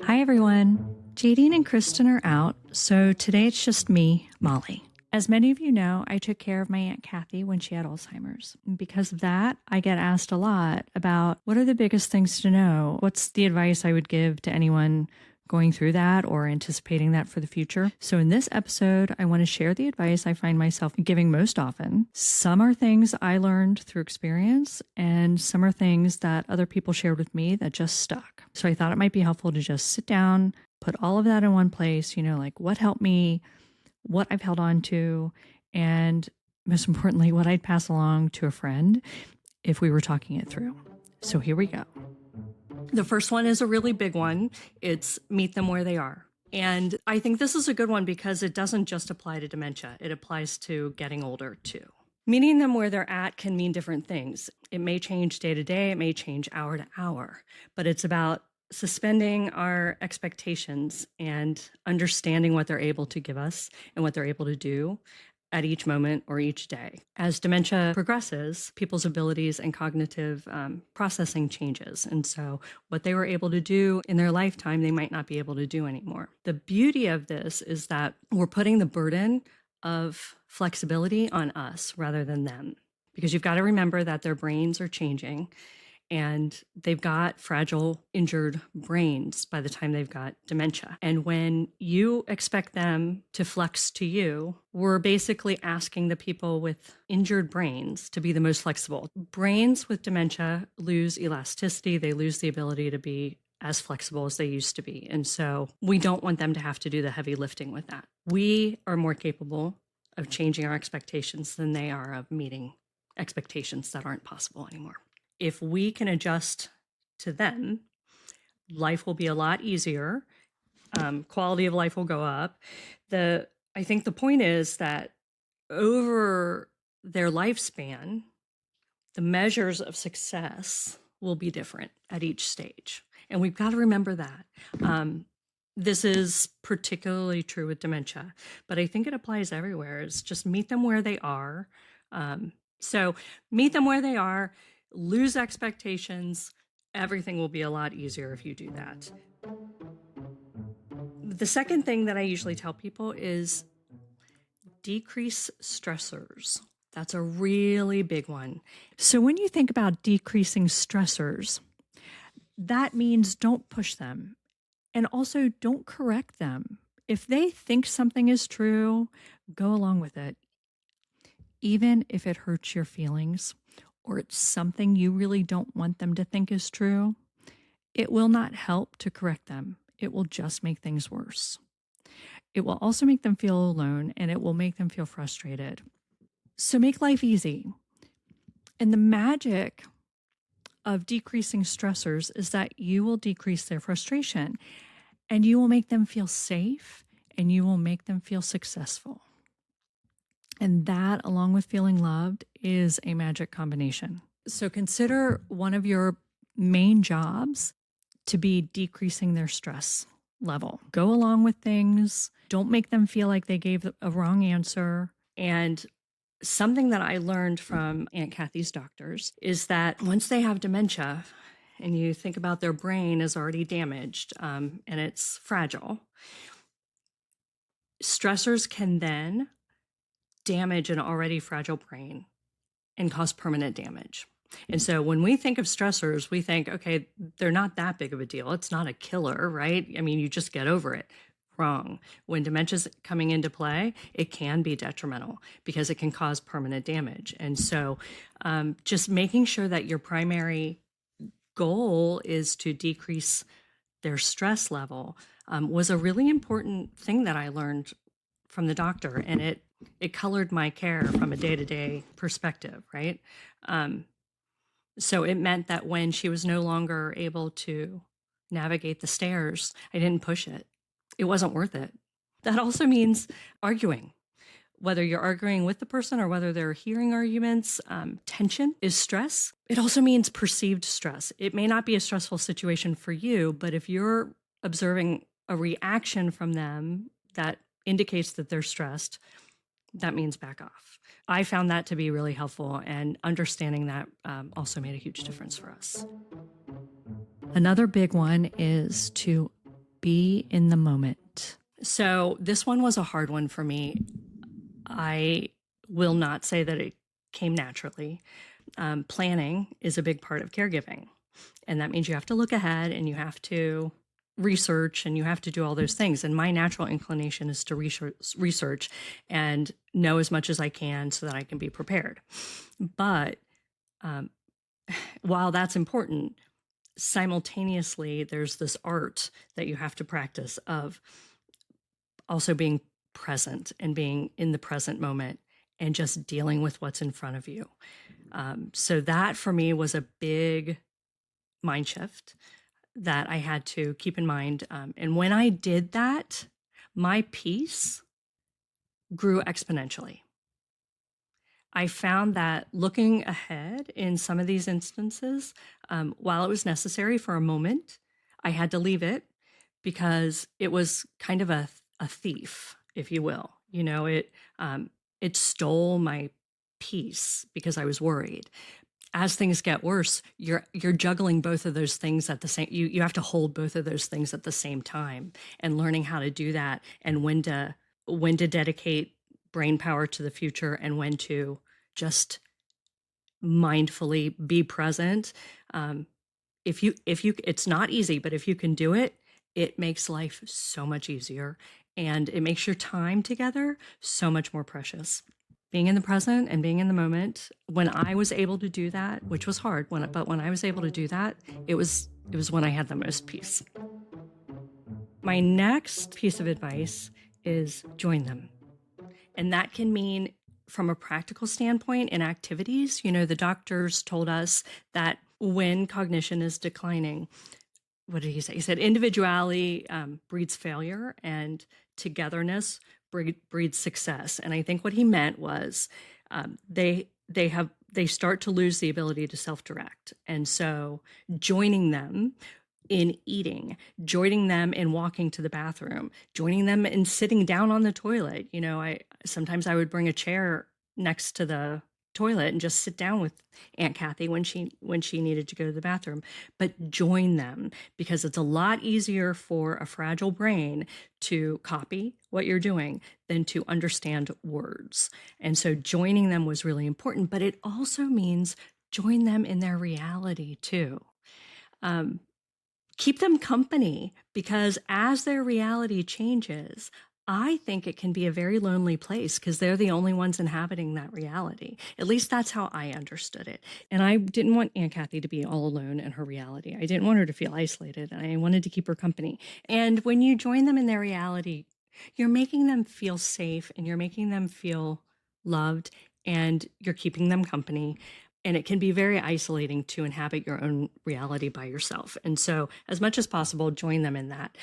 Hi, everyone. Jadine and Kristen are out, so today it's just me, Molly. As many of you know, I took care of my Aunt Cathy when she had Alzheimer's. And because of that, I get asked a lot about what are the biggest things to know? What's the advice I would give to anyone going through that or anticipating that for the future? So in this episode, I want to share the advice I find myself giving most often. Some are things I learned through experience, and some are things that other people shared with me that just stuck. So I thought it might be helpful to just sit down, put all of that in one place, like what helped me, what I've held on to, and most importantly, what I'd pass along to a friend if we were talking it through. So here we go. The first one is a really big one. It's meet them where they are. And I think this is a good one because it doesn't just apply to dementia. It applies to getting older too. Meeting them where they're at can mean different things. It may change day to day. It may change hour to hour, but it's about suspending our expectations and understanding what they're able to give us and what they're able to do at each moment or each day. As dementia progresses, people's abilities and cognitive processing changes. And so what they were able to do in their lifetime, they might not be able to do anymore. The beauty of this is that we're putting the burden of flexibility on us rather than them. Because you've got to remember that their brains are changing and they've got fragile, injured brains by the time they've got dementia. And when you expect them to flex to you, we're basically asking the people with injured brains to be the most flexible. Brains with dementia lose elasticity. They lose the ability to be as flexible as they used to be. And so we don't want them to have to do the heavy lifting with that. We are more capable of changing our expectations than they are of meeting expectations that aren't possible anymore. If we can adjust to them, life will be a lot easier. Quality of life will go up. I think the point is that over their lifespan, the measures of success will be different at each stage. And we've got to remember that. This is particularly true with dementia, but I think it applies everywhere. It's just meet them where they are. So meet them where they are. Lose expectations. Everything will be a lot easier if you do that. The second thing that I usually tell people is decrease stressors. That's a really big one. So when you think about decreasing stressors, that means don't push them and also don't correct them. If they think something is true, go along with it, even if it hurts your feelings or it's something you really don't want them to think is true. It will not help to correct them. It will just make things worse. It will also make them feel alone, and it will make them feel frustrated. So make life easy. And the magic of decreasing stressors is that you will decrease their frustration, and you will make them feel safe, and you will make them feel successful. And that, along with feeling loved, is a magic combination. So consider one of your main jobs to be decreasing their stress level. Go along with things. Don't make them feel like they gave a wrong answer. And something that I learned from Aunt Cathy's doctors is that once they have dementia and you think about their brain is already damaged and it's fragile, stressors can then damage an already fragile brain and cause permanent damage. And so when we think of stressors, we think, okay, they're not that big of a deal. It's not a killer, right? I mean, you just get over it. Wrong. When dementia's coming into play, it can be detrimental because it can cause permanent damage. And so just making sure that your primary goal is to decrease their stress level was a really important thing that I learned from the doctor. And it colored my care from a day-to-day perspective, right? So it meant that when she was no longer able to navigate the stairs, I didn't push it. It wasn't worth it. That also means arguing. Whether you're arguing with the person or whether they're hearing arguments, tension is stress. It also means perceived stress. It may not be a stressful situation for you, but if you're observing a reaction from them that indicates that they're stressed, that means back off. I found that to be really helpful, and understanding that also made a huge difference for us. Another big one is to be in the moment. So this one was a hard one for me. I will not say that it came naturally. Planning is a big part of caregiving. And that means you have to look ahead and you have to research and you have to do all those things. And my natural inclination is to research and know as much as I can so that I can be prepared. But while that's important, simultaneously, there's this art that you have to practice of also being present and being in the present moment and just dealing with what's in front of you. So that for me was a big mind shift that I had to keep in mind. And when I did that, my peace grew exponentially. I found that looking ahead in some of these instances, while it was necessary for a moment, I had to leave it because it was kind of a thief, if you will. You know, it stole my peace because I was worried. As things get worse, you're juggling both of those things at the same. You have to hold both of those things at the same time, and learning how to do that, and when to dedicate brain power to the future and when to just mindfully be present. If you, it's not easy, but if you can do it, it makes life so much easier and it makes your time together so much more precious. Being in the present and being in the moment. When I was able to do that, which was hard, but when I was able to do that, it was when I had the most peace. My next piece of advice is join them. And that can mean, from a practical standpoint, in activities. You know, the doctors told us that when cognition is declining, what did he say? He said individuality breeds failure and togetherness breeds success. And I think what he meant was they start to lose the ability to self-direct. And so joining them in eating, joining them in walking to the bathroom, joining them in sitting down on the toilet. You know, sometimes I would bring a chair next to the toilet and just sit down with Aunt Cathy when she needed to go to the bathroom, but join them, because it's a lot easier for a fragile brain to copy what you're doing than to understand words. And so joining them was really important, but it also means join them in their reality too. Keep them company, because as their reality changes, I think it can be a very lonely place because they're the only ones inhabiting that reality. At least that's how I understood it. And I didn't want Aunt Cathy to be all alone in her reality. I didn't want her to feel isolated, and I wanted to keep her company. And when you join them in their reality, you're making them feel safe and you're making them feel loved and you're keeping them company. And it can be very isolating to inhabit your own reality by yourself. And so as much as possible, join them in that.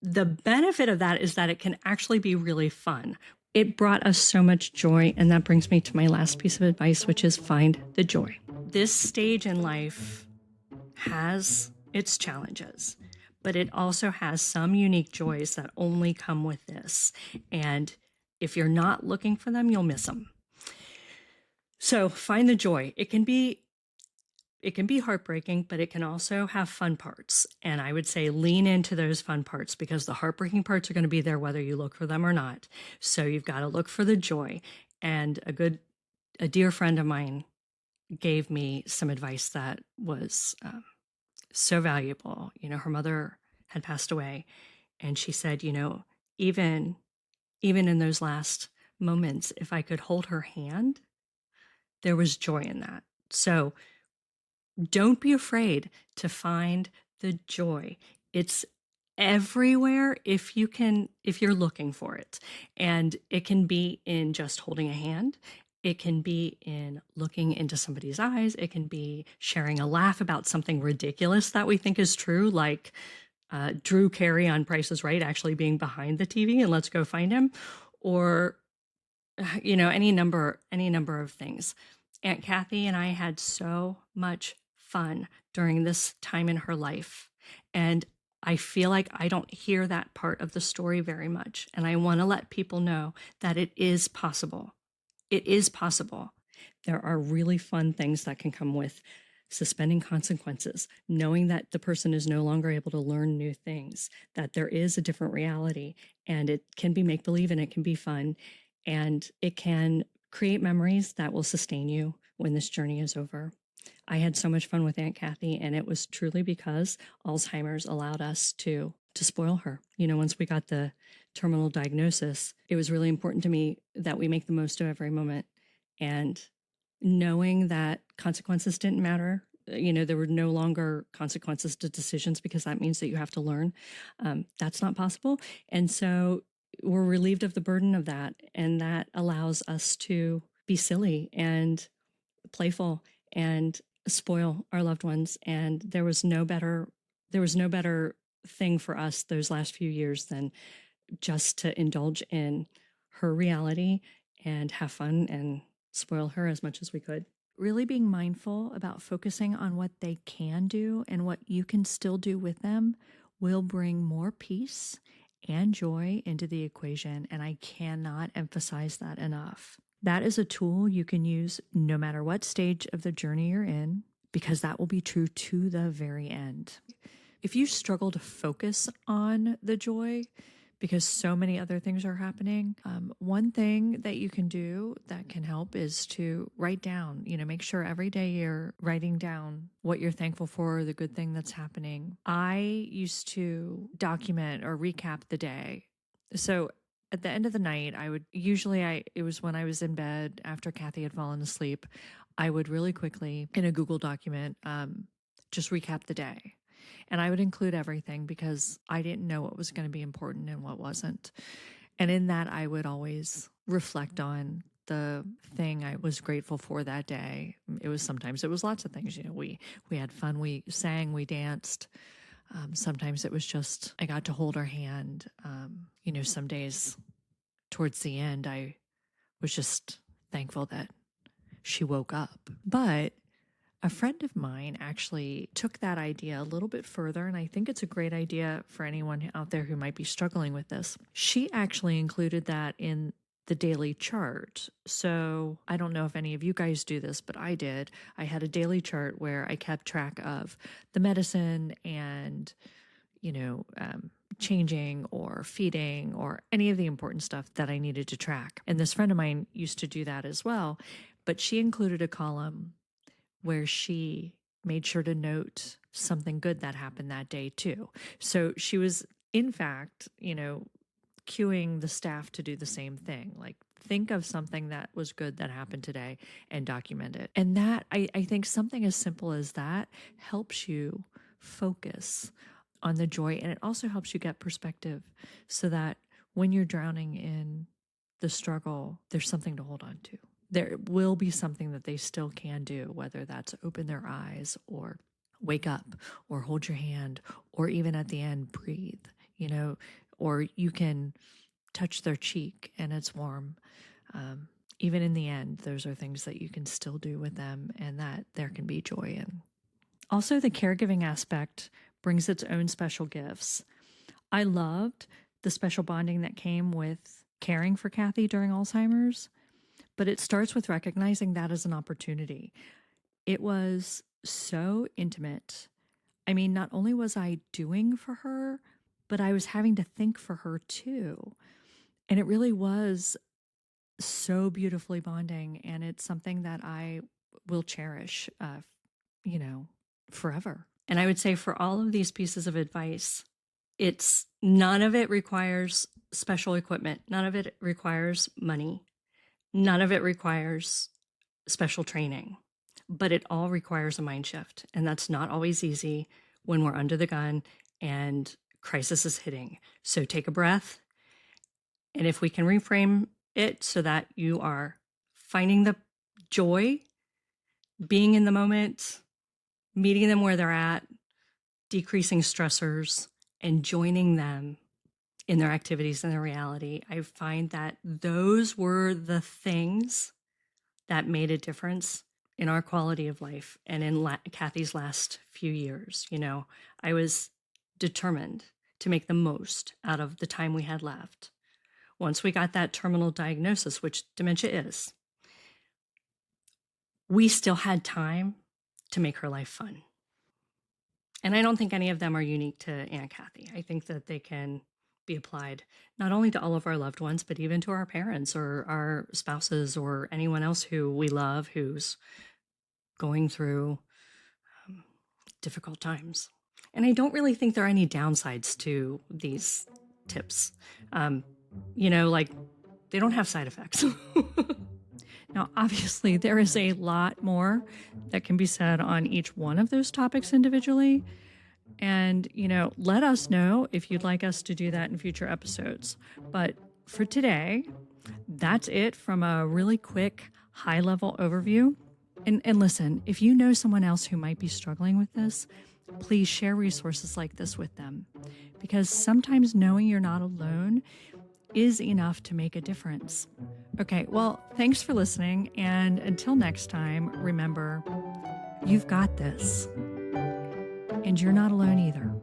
The benefit of that is that it can actually be really fun. It brought us so much joy. And that brings me to my last piece of advice, which is find the joy. This stage in life has its challenges, but it also has some unique joys that only come with this. And if you're not looking for them, you'll miss them. So find the joy. It can be heartbreaking, but it can also have fun parts. And I would say lean into those fun parts, because the heartbreaking parts are going to be there whether you look for them or not. So you've got to look for the joy. And a dear friend of mine gave me some advice that was so valuable. You know, her mother had passed away, and she said, you know, even in those last moments, if I could hold her hand, there was joy in that. So don't be afraid to find the joy. It's everywhere if you're looking for it. And it can be in just holding a hand. It can be in looking into somebody's eyes. It can be sharing a laugh about something ridiculous that we think is true, like Drew Carey on Price is Right actually being behind the TV and let's go find him, or you know, any number of things. Aunt Cathy and I had so much fun during this time in her life. And I feel like I don't hear that part of the story very much. And I want to let people know that it is possible. It is possible. There are really fun things that can come with suspending consequences, knowing that the person is no longer able to learn new things, that there is a different reality, and it can be make-believe and it can be fun, and it can create memories that will sustain you when this journey is over. I had so much fun with Aunt Cathy, and it was truly because Alzheimer's allowed us to spoil her. You know, once we got the terminal diagnosis, it was really important to me that we make the most of every moment. And knowing that consequences didn't matter, you know, there were no longer consequences to decisions because that means that you have to learn. That's not possible. And so we're relieved of the burden of that. And that allows us to be silly and playful and spoil our loved ones. And there was no better thing for us those last few years than just to indulge in her reality and have fun and spoil her as much as we could. Really being mindful about focusing on what they can do and what you can still do with them will bring more peace and joy into the equation. And I cannot emphasize that enough. That is a tool you can use no matter what stage of the journey you're in, because that will be true to the very end. If you struggle to focus on the joy because so many other things are happening, one thing that you can do that can help is to write down, you know, make sure every day you're writing down what you're thankful for, the good thing that's happening. I used to document or recap the day. So at the end of the night, it was when I was in bed after Cathy had fallen asleep, I would really quickly in a Google document, just recap the day. And I would include everything because I didn't know what was going to be important and what wasn't. And in that, I would always reflect on the thing I was grateful for that day. Sometimes it was lots of things. You know, we had fun, we sang, we danced. Sometimes it was just, I got to hold her hand. You know, some days towards the end, I was just thankful that she woke up. But a friend of mine actually took that idea a little bit further, and I think it's a great idea for anyone out there who might be struggling with this. She actually included that in the daily chart. So I don't know if any of you guys do this, but I did. I had a daily chart where I kept track of the medicine and, you know, changing or feeding or any of the important stuff that I needed to track. And this friend of mine used to do that as well, but she included a column where she made sure to note something good that happened that day too. So she was, in fact, you know, cueing the staff to do the same thing. Like, think of something that was good that happened today and document it. And that, I think something as simple as that helps you focus on the joy. And it also helps you get perspective so that when you're drowning in the struggle, there's something to hold on to. There will be something that they still can do, whether that's open their eyes or wake up or hold your hand or even at the end, breathe, you know, or you can touch their cheek and it's warm. Even in the end, those are things that you can still do with them and that there can be joy in. Also, the caregiving aspect brings its own special gifts. I loved the special bonding that came with caring for Cathy during Alzheimer's, but it starts with recognizing that as an opportunity. It was so intimate. I mean, not only was I doing for her, but I was having to think for her too. And it really was so beautifully bonding. And it's something that I will cherish, you know, forever. And I would say for all of these pieces of advice, none of it requires special equipment. None of it requires money. None of it requires special training, but it all requires a mind shift. And that's not always easy when we're under the gun and crisis is hitting. So take a breath. And if we can reframe it so that you are finding the joy, being in the moment, meeting them where they're at, decreasing stressors, and joining them in their activities and their reality, I find that those were the things that made a difference in our quality of life and in Cathy's last few years. You know, I was determined to make the most out of the time we had left. Once we got that terminal diagnosis, which dementia is, we still had time to make her life fun. And I don't think any of them are unique to Aunt Cathy. I think that they can be applied not only to all of our loved ones, but even to our parents or our spouses or anyone else who we love who's going through difficult times. And I don't really think there are any downsides to these tips. Like they don't have side effects. Now, obviously, there is a lot more that can be said on each one of those topics individually. And, let us know if you'd like us to do that in future episodes. But for today, that's it from a really quick, high-level overview. And listen, if you know someone else who might be struggling with this, please share resources like this with them. Because sometimes knowing you're not alone is enough to make a difference. Okay, well, thanks for listening. And until next time, remember, you've got this. And you're not alone either.